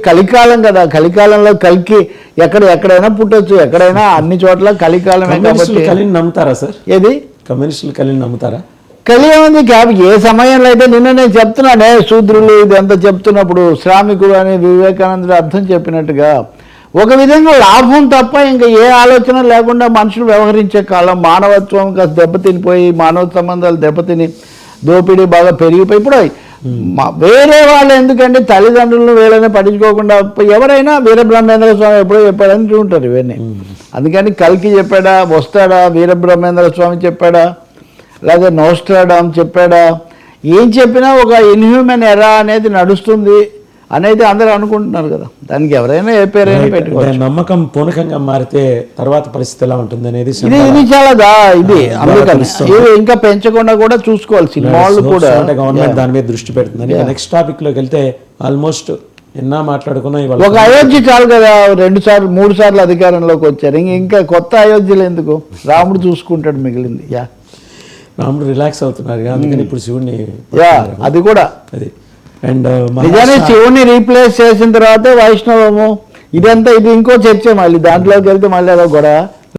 కలికాలం కదా, కలికాలంలో కలికి ఎక్కడైనా పుట్టొచ్చు, ఎక్కడైనా అన్ని చోట్ల కలికాలమే కాబట్టి. కలిని నమ్ముతారా సార్? ఏది కమ్యూనిస్టులు కలిని నమ్ముతారా? కలి ఏముంది ఏ సమయంలో అయితే నిన్న నేను చెప్తున్నానే శూద్రులు ఇదంతా చెప్తున్నప్పుడు శ్రామికుడు అని వివేకానందుడు అర్థం చెప్పినట్టుగా ఒక విధంగా లాభం తప్ప ఇంకా ఏ ఆలోచన లేకుండా మనుషులు వ్యవహరించే కాలం. మానవత్వం కాస్త దెబ్బతినిపోయి, మానవ సంబంధాలు దెబ్బతిని, దోపిడీ బాగా పెరిగిపోయి ఇప్పుడు వేరే వాళ్ళు ఎందుకంటే తల్లిదండ్రులను వీళ్ళని పట్టించుకోకుండా ఎవరైనా వీరబ్రహ్మేంద్ర స్వామి ఎప్పుడో చెప్పాడని చూంటారు ఇవన్నీ. అందుకని కల్కి చెప్పాడా, వస్తాడా, వీరబ్రహ్మేంద్ర స్వామి చెప్పాడా, లేదా నోస్ట్రాడామ్ చెప్పాడా, ఏం చెప్పినా ఒక ఇన్హ్యూమన్ ఎరా అనేది నడుస్తుంది అనేది అందరూ అనుకుంటున్నారు కదా. దానికి ఎవరైనా ఏ పేరైనా పెట్టుకోవచ్చు. నమ్మకం పూనకంగా మారితే తర్వాత పరిస్థితి ఎలా ఉంటుంది అనేది ఇది చాలా ఇది అందుకని ఇది ఇంకా పెంచకుండా కూడా చూసుకోవాలి సినిమాలు కూడా. గవర్నమెంట్ దాని మీద దృష్టి పెడుతుంది. నెక్స్ట్ టాపిక్ లోకి వెళ్తే ఆల్మోస్ట్ ఎన్నా మాట్లాడుకున్నా ఒక అయోధ్య చాలు కదా, 2 సార్లు 3 సార్లు అధికారంలోకి వచ్చారు. ఇంకా కొత్త అయోధ్యలు ఎందుకు, రాముడు చూసుకుంటాడు మిగిలింది. రాముడు రిలాక్స్ అవుతున్నారు, అందుకని ఇప్పుడు శివుడిని అది కూడా అది. అండ్ నిజాన్ని శివుని రీప్లేస్ చేసిన తర్వాత వైష్ణవము ఇదంతా ఇది ఇంకో చర్చ. మళ్ళీ దాంట్లోకి వెళ్తే మళ్ళీ అదో గొడవ.